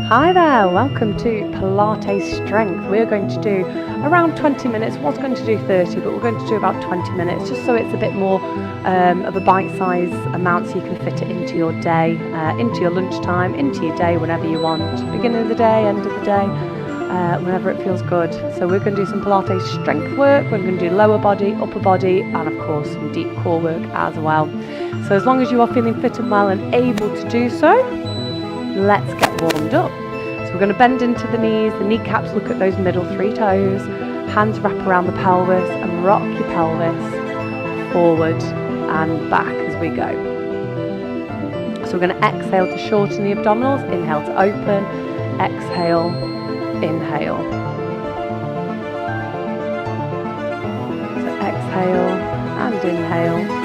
Hi there, welcome to Pilates Strength. We're going to do around 20 minutes. Was going to do 30, but we're going to do about 20 minutes just so it's a bit more of a bite-sized amount so you can fit it into your day, into your lunchtime, into your day, whenever you want. Beginning of the day, end of the day, whenever it feels good. So we're going to do some Pilates Strength work. We're going to do lower body, upper body, and of course some deep core work as well. So as long as you are feeling fit and well and able to do so, let's get warmed up. So we're going to bend into the knees, the kneecaps look at those middle 3 toes, hands wrap around the pelvis and rock your pelvis forward and back as we go. So we're going to exhale to shorten the abdominals, inhale to open, exhale, inhale. So exhale and inhale.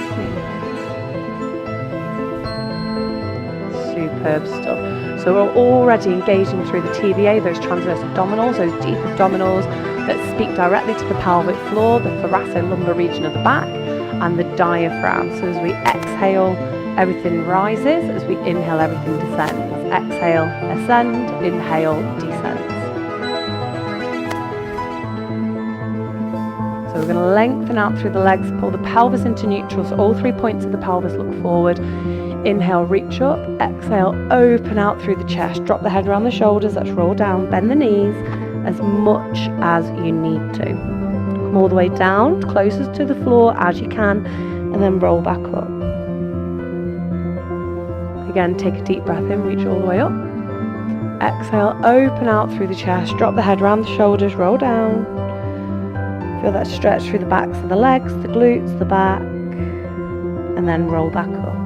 Superb stuff. So we're already engaging through the TVA, those transverse abdominals, those deep abdominals that speak directly to the pelvic floor, the thoracolumbar region of the back, and the diaphragm. So as we exhale, everything rises. As we inhale, everything descends. Exhale, ascend. Inhale, descends. So we're going to lengthen out through the legs, pull the pelvis into neutral, so all 3 points of the pelvis look forward. Inhale, reach up. Exhale, open out through the chest. Drop the head around the shoulders. Let's roll down. Bend the knees as much as you need to. Come all the way down, closest to the floor as you can, and then roll back up. Again, take a deep breath in, reach all the way up. Exhale, open out through the chest. Drop the head around the shoulders, roll down. Feel that stretch through the backs of the legs, the glutes, the back, and then roll back up.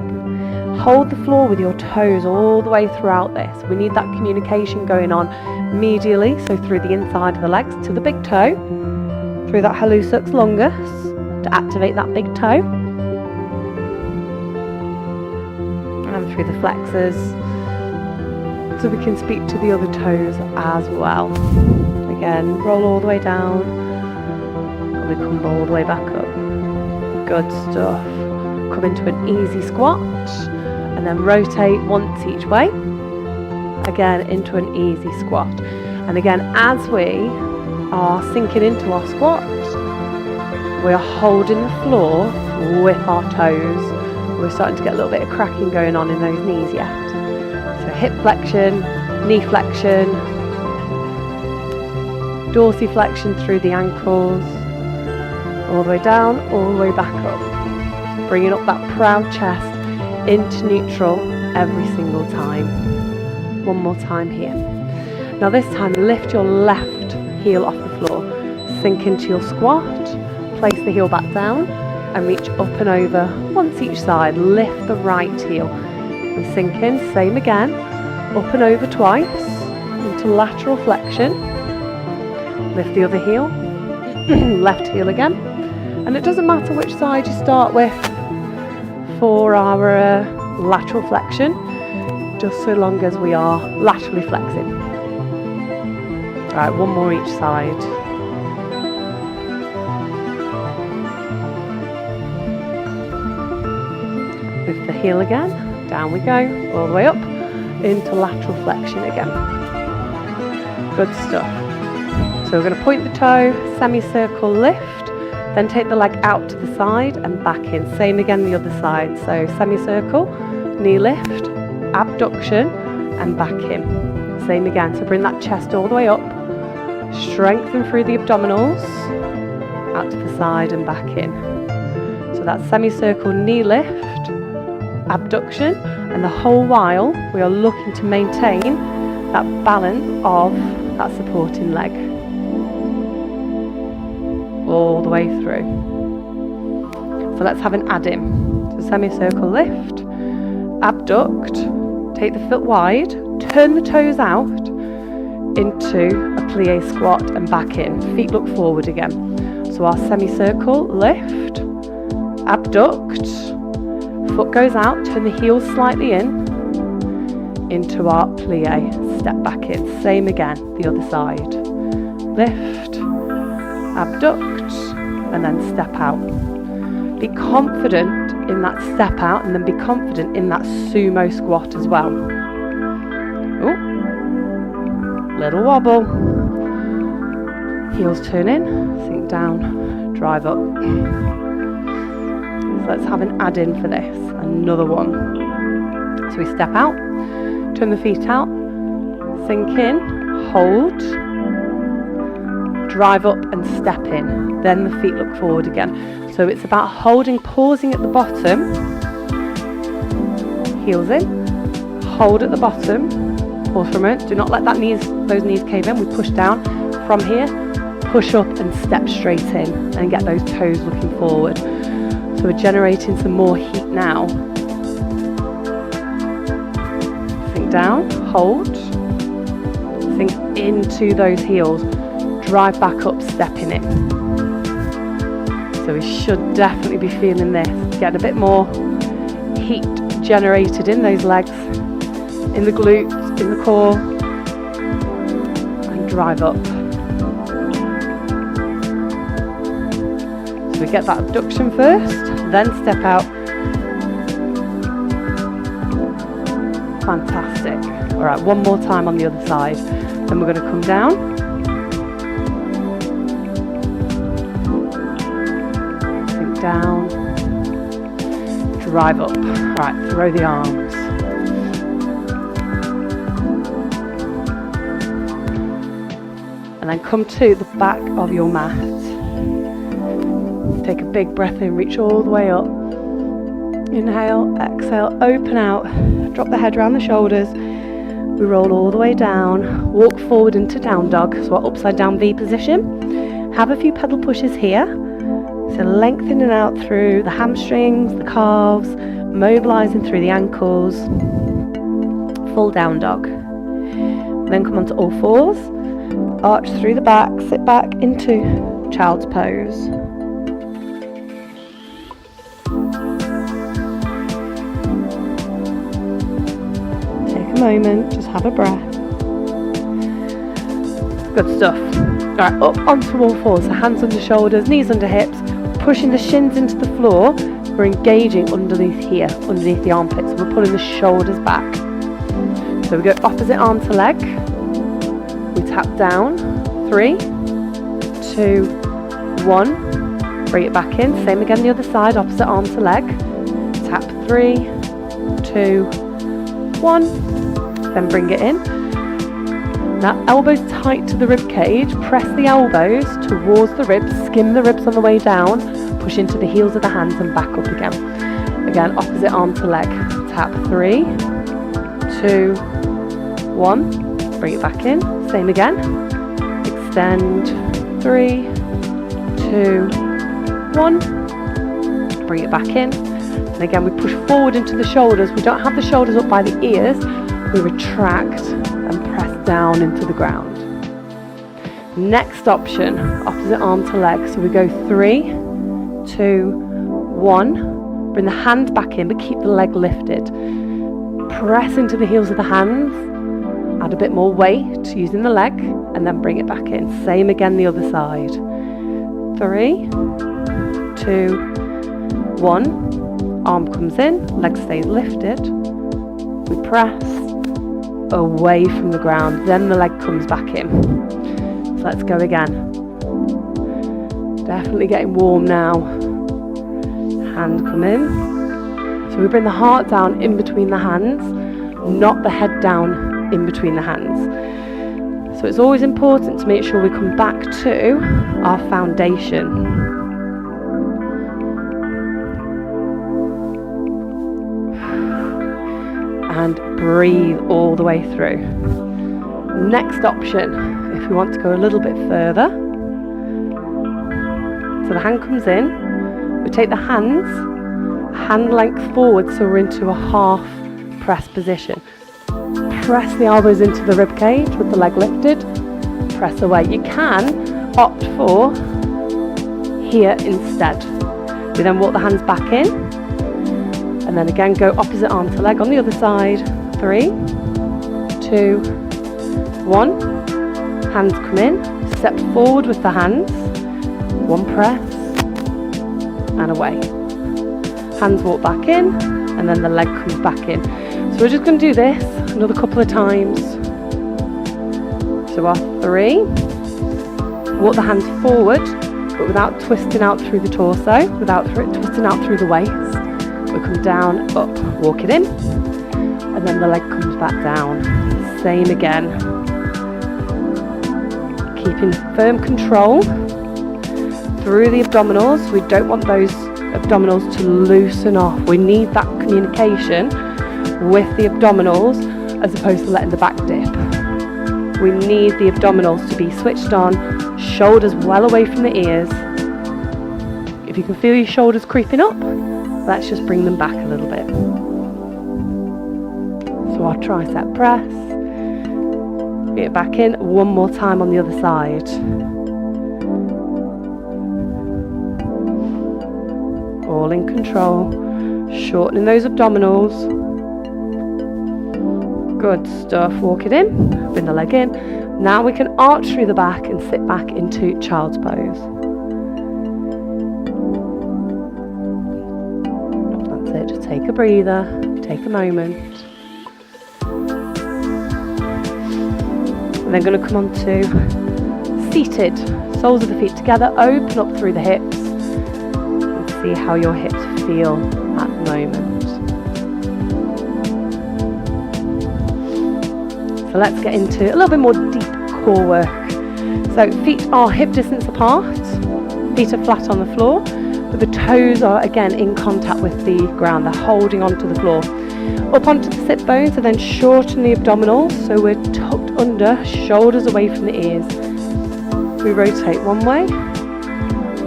Hold the floor with your toes all the way throughout this. We need that communication going on medially, so through the inside of the legs to the big toe, through that hallucis longus to activate that big toe, and through the flexors so we can speak to the other toes as well. Again, roll all the way down and we come all the way back up. Good stuff. Come into an easy squat. And then rotate once each way, again into an easy squat. And again, as we are sinking into our squat, we are holding the floor with our toes. We're starting to get a little bit of cracking going on in those knees yet. So hip flexion, knee flexion, dorsiflexion through the ankles, all the way down, all the way back up. Bringing up that proud chest into neutral every single time. One more time here. Now this time lift your left heel off the floor, sink into your squat, place the heel back down and reach up and over once each side. Lift the right heel. We sink in, same again, up and over twice into lateral flexion. Lift the other heel, left heel again, and it doesn't matter which side you start with for our lateral flexion, just so long as we are laterally flexing. Right, one more each side. Lift the heel again, down we go, all the way up, into lateral flexion again. Good stuff. So we're going to point the toe, semicircle lift, then take the leg out to the side and back in. Same again the other side. So semicircle, knee lift, abduction and back in. Same again. So bring that chest all the way up. Strengthen through the abdominals. Out to the side and back in. So that semicircle knee lift, abduction, and the whole while we are looking to maintain that balance of that supporting leg. All the way through. So let's have an add-in. So semicircle lift, abduct, take the foot wide, turn the toes out into a plie squat and back in. Feet look forward again. So our semicircle lift, abduct, foot goes out, turn the heels slightly in, into our plie, step back in. Same again, the other side. Lift, abduct, and then step out. Be confident in that step out and then be confident in that sumo squat as well. Ooh. little wobble, heels turn in, sink down, drive up. So let's have an add-in for this, another one. So we step out, turn the feet out, sink in, hold, drive up and step in, then the feet look forward again. So it's about holding, pausing at the bottom, heels in, hold at the bottom, pause for a moment, do not let those knees cave in, we push down, from here, push up and step straight in and get those toes looking forward. So we're generating some more heat now. Sink down, hold, sink into those heels, drive back up, stepping in. So we should definitely be feeling this, get a bit more heat generated in those legs, in the glutes, in the core, and drive up. So we get that abduction first, then step out. Fantastic. All right, one more time on the other side. Then we're going to come down. Sink down. Drive up. All right, throw the arms. And then come to the back of your mat. Take a big breath in, reach all the way up. Inhale, exhale, open out. Drop the head around the shoulders. We roll all the way down. Walk forward into down dog, so our upside down V position. Have a few pedal pushes here. So lengthening out through the hamstrings, the calves, mobilizing through the ankles. Full down dog. Then come onto all fours. Arch through the back, sit back into child's pose. Take a moment, just have a breath. Good stuff. Alright, up onto all fours, so hands under shoulders, knees under hips, pushing the shins into the floor. We're engaging underneath here, underneath the armpits, so we're pulling the shoulders back. So we go opposite arm to leg. We tap down, 3, 2, 1, bring it back in, same again the other side, opposite arm to leg, tap 3, 2, 1, then bring it in. Now elbows tight to the rib cage, press the elbows towards the ribs, skim the ribs on the way down, push into the heels of the hands and back up again. Again, opposite arm to leg, tap 3, 2, 1, bring it back in, same again, extend, 3, 2, 1, bring it back in, and again we push forward into the shoulders. We don't have the shoulders up by the ears, we retract and press down into the ground. Next option, opposite arm to leg, so we go 3, 2, 1, bring the hand back in but keep the leg lifted, press into the heels of the hands, add a bit more weight using the leg, and then bring it back in. Same again the other side. 3, 2, 1. Arm comes in, leg stays lifted. We press away from the ground, then the leg comes back in. So let's go again. Definitely getting warm now. Hand come in. So we bring the heart down in between the hands, not the head down in between the hands. So it's always important to make sure we come back to our foundation. And breathe all the way through. Next option, if we want to go a little bit further. So the hand comes in, we take the hands, hand length forward, so we're into a half press position. Press the elbows into the rib cage with the leg lifted, press away. You can opt for here instead. We then walk the hands back in, and then again go opposite arm to leg on the other side. 3, 2, 1. Hands come in, step forward with the hands, 1 press, and away. Hands walk back in, and then the leg comes back in. So we're just going to do this another couple of times. So our 3. Walk the hands forward, but without twisting out through the torso, without twisting out through the waist. We'll come down, up, walk it in, and then the leg comes back down. Same again. Keeping firm control through the abdominals. We don't want those abdominals to loosen off. We need that communication with the abdominals as opposed to letting the back dip. We need the abdominals to be switched on, shoulders well away from the ears. If you can feel your shoulders creeping up, let's just bring them back a little bit. So our tricep press. Get it back in. One more time on the other side. All in control. Shortening those abdominals. Good stuff. Walk it in. Bring the leg in. Now we can arch through the back and sit back into child's pose. That's it. Just take a breather. Take a moment. We're then going to come on to seated. Soles of the feet together. Open up through the hips. And see how your hips feel at the moment. So let's get into a little bit more deep core work. So feet are hip distance apart, feet are flat on the floor, but the toes are again in contact with the ground, they're holding onto the floor. Up onto the sit bones and then shorten the abdominals, so we're tucked under, shoulders away from the ears. We rotate one way,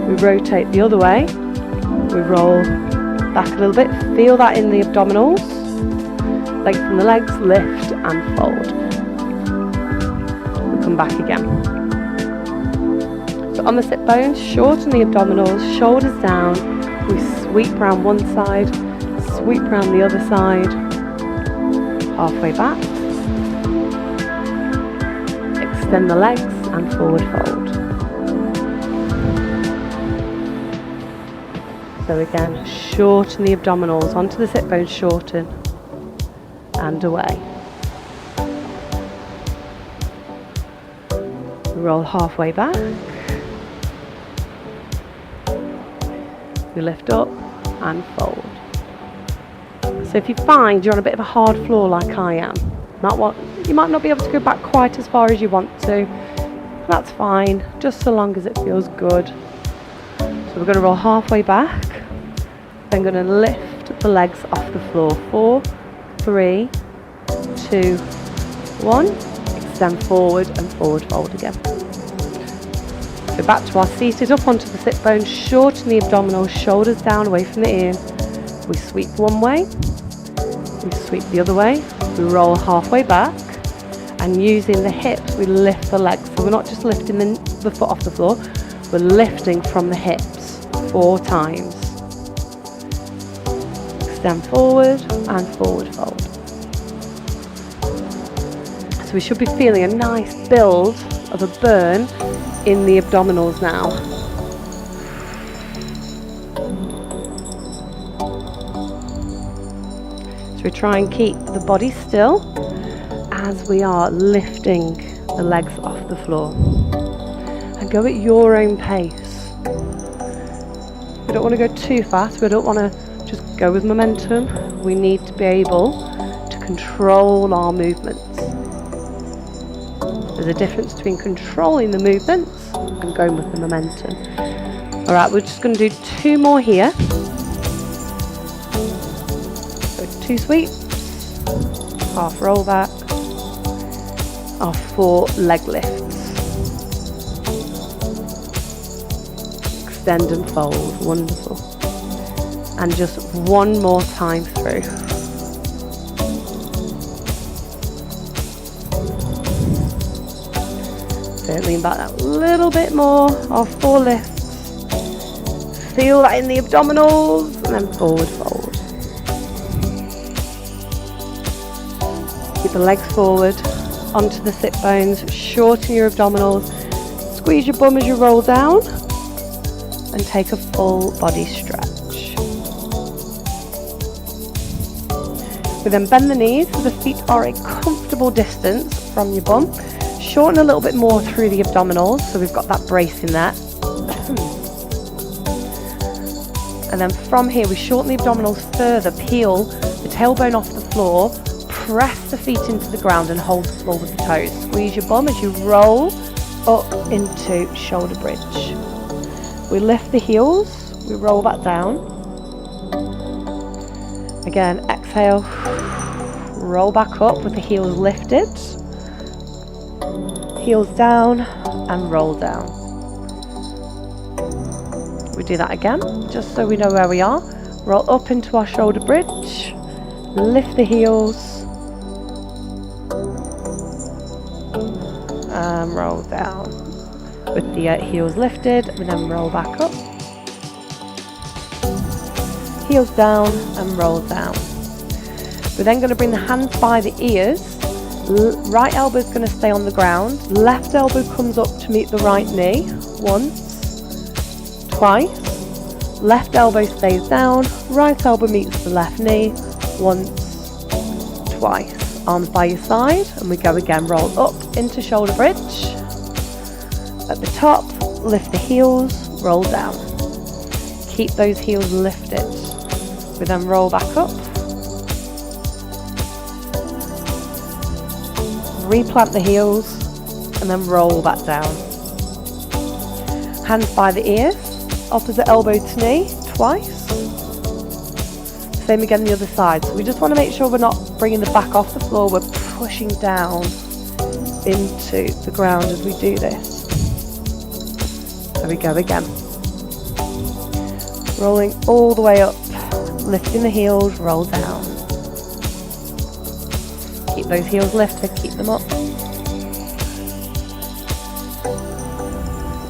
we rotate the other way, we roll back a little bit, feel that in the abdominals, lengthen the legs, lift and fold. Come back again. So on the sit bones, shorten the abdominals, shoulders down, we sweep around one side, sweep around the other side, halfway back, extend the legs and forward fold. So again, shorten the abdominals, onto the sit bones, shorten and away. Roll halfway back. We lift up and fold. So if you find you're on a bit of a hard floor like I am, you might not be able to go back quite as far as you want to. That's fine, just so long as it feels good. So we're going to roll halfway back. Then going to lift the legs off the floor. 4, 3, 2, 1. Extend forward and forward fold again. So back to our seated, up onto the sit bones, shorten the abdominals, shoulders down away from the ear. We sweep one way, we sweep the other way, we roll halfway back, and using the hips we lift the legs. So we're not just lifting the foot off the floor, we're lifting from the hips 4 times. Extend forward and forward fold. So we should be feeling a nice build of a burn in the abdominals now. So we try and keep the body still as we are lifting the legs off the floor. And go at your own pace. We don't want to go too fast, we don't want to just go with momentum. We need to be able to control our movements. There's a difference between controlling the movements and going with the momentum. Alright, we're just going to do 2 more here. So 2 sweeps, half roll back, our 4 leg lifts. Extend and fold, wonderful. And just 1 more time through. So lean back that little bit more, our 4 lifts. Feel that in the abdominals, and then forward fold. Keep the legs forward, onto the sit bones, shorten your abdominals, squeeze your bum as you roll down, and take a full body stretch. We then bend the knees so the feet are a comfortable distance from your bum. Shorten a little bit more through the abdominals, so we've got that brace in there. And then from here, we shorten the abdominals further, peel the tailbone off the floor, press the feet into the ground and hold the floor with the toes. Squeeze your bum as you roll up into shoulder bridge. We lift the heels, we roll back down. Again, exhale, roll back up with the heels lifted. Heels down and roll down. We do that again, just so we know where we are. Roll up into our shoulder bridge, lift the heels, and roll down. With the heels lifted, and then roll back up. Heels down and roll down. We're then going to bring the hands by the ears. Right elbow is going to stay on the ground. Left elbow comes up to meet the right knee. Once, twice. Left elbow stays down. Right elbow meets the left knee. Once, twice. Arms by your side, and we go again. Roll up into shoulder bridge. At the top, lift the heels, roll down. Keep those heels lifted. We then roll back up. Replant the heels, and then roll back down. Hands by the ears, opposite elbow to knee, twice. Same again the other side. So we just want to make sure we're not bringing the back off the floor, we're pushing down into the ground as we do this. There we go again. Rolling all the way up, lifting the heels, roll down. Keep those heels lifted, keep them up.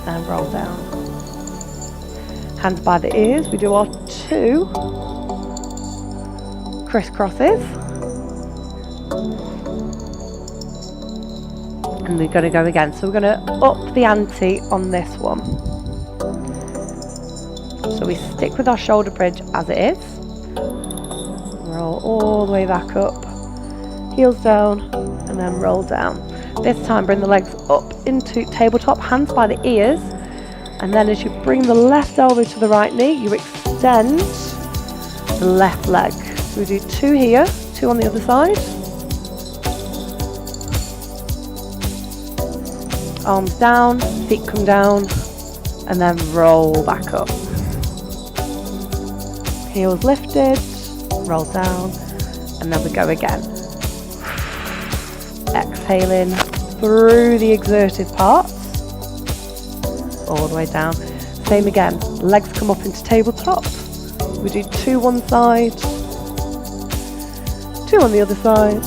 And roll down. Hands by the ears, we do our 2 crisscrosses. And we're going to go again. So we're going to up the ante on this one. So we stick with our shoulder bridge as it is. Roll all the way back up. Heels down and then roll down. This time bring the legs up into tabletop, hands by the ears. And then as you bring the left elbow to the right knee, you extend the left leg. So we do 2 here, 2 on the other side. Arms down, feet come down, and then roll back up. Heels lifted, roll down, and then we go again. Exhaling through the exerted parts, all the way down. Same again, legs come up into tabletop. We do 2 one side, 2 on the other side.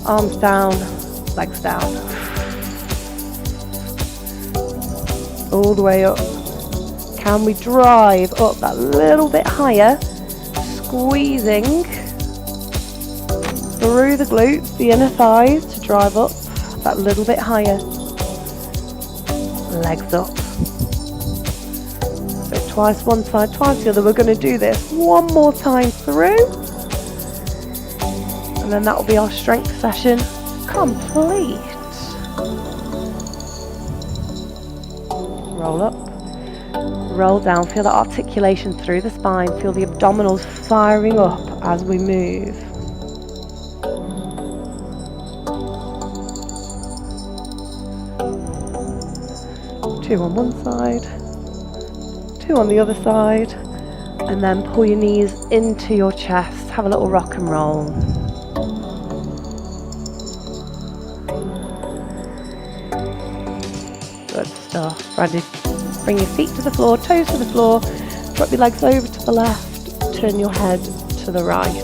Arms down, legs down. All the way up. Can we drive up that little bit higher? Squeezing through the glutes, the inner thighs to drive up that little bit higher. Legs up. So twice one side, twice the other. We're going to do this one more time through. And then that will be our strength session complete. Roll up, roll down. Feel that articulation through the spine. Feel the abdominals firing up as we move. Two on one side, 2 on the other side, and then pull your knees into your chest. Have a little rock and roll. Good stuff. Ready? Bring your feet to the floor, toes to the floor. Drop your legs over to the left. Turn your head to the right.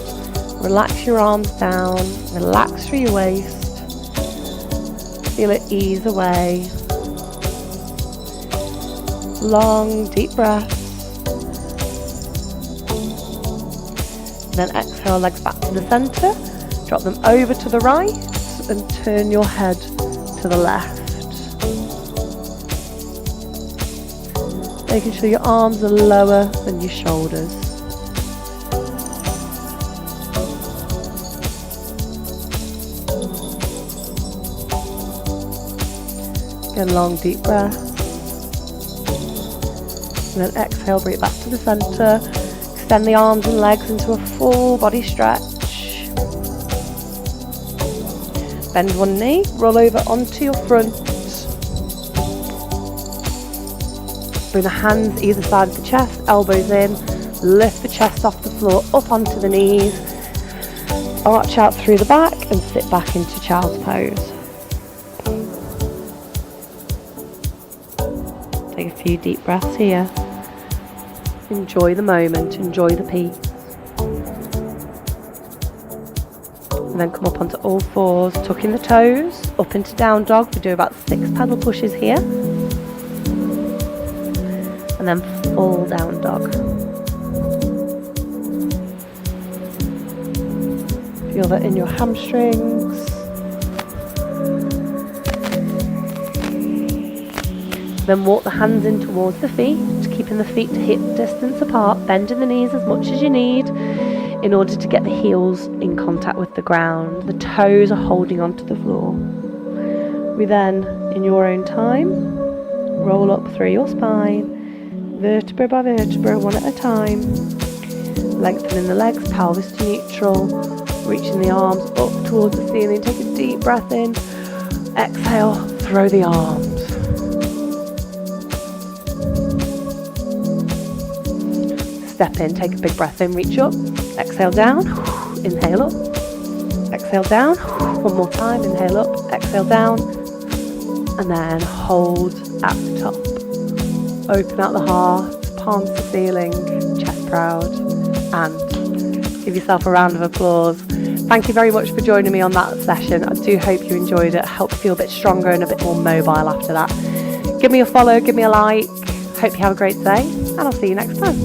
Relax your arms down. Relax through your waist. Feel it ease away. Long, deep breaths. Then exhale, legs back to the center. Drop them over to the right and turn your head to the left. Making sure your arms are lower than your shoulders. Again, long deep breath. And then exhale, bring it back to the centre. Extend the arms and legs into a full body stretch. Bend one knee, roll over onto your front. Bring the hands either side of the chest, elbows in. Lift the chest off the floor, up onto the knees. Arch out through the back and sit back into child's pose. Take a few deep breaths here. Enjoy the moment, enjoy the peace. And then come up onto all fours, tuck in the toes, up into down dog. We do about 6 pedal pushes here. And then full down dog. Feel that in your hamstrings. Then walk the hands in towards the feet, keeping the feet to hip distance apart, bending the knees as much as you need in order to get the heels in contact with the ground. The toes are holding onto the floor. We then, in your own time, roll up through your spine, vertebra by vertebra, one at a time. Lengthening the legs, pelvis to neutral, reaching the arms up towards the ceiling. Take a deep breath in, exhale, throw the arms. Step in, take a big breath in, reach up, exhale down, inhale up, exhale down, one more time, inhale up, exhale down, and then hold at the top. Open out the heart, palms to ceiling, chest proud, and give yourself a round of applause. Thank you very much for joining me on that session. I do hope you enjoyed it. Help you feel a bit stronger and a bit more mobile after that. Give me a follow, give me a like. Hope you have a great day, and I'll see you next time.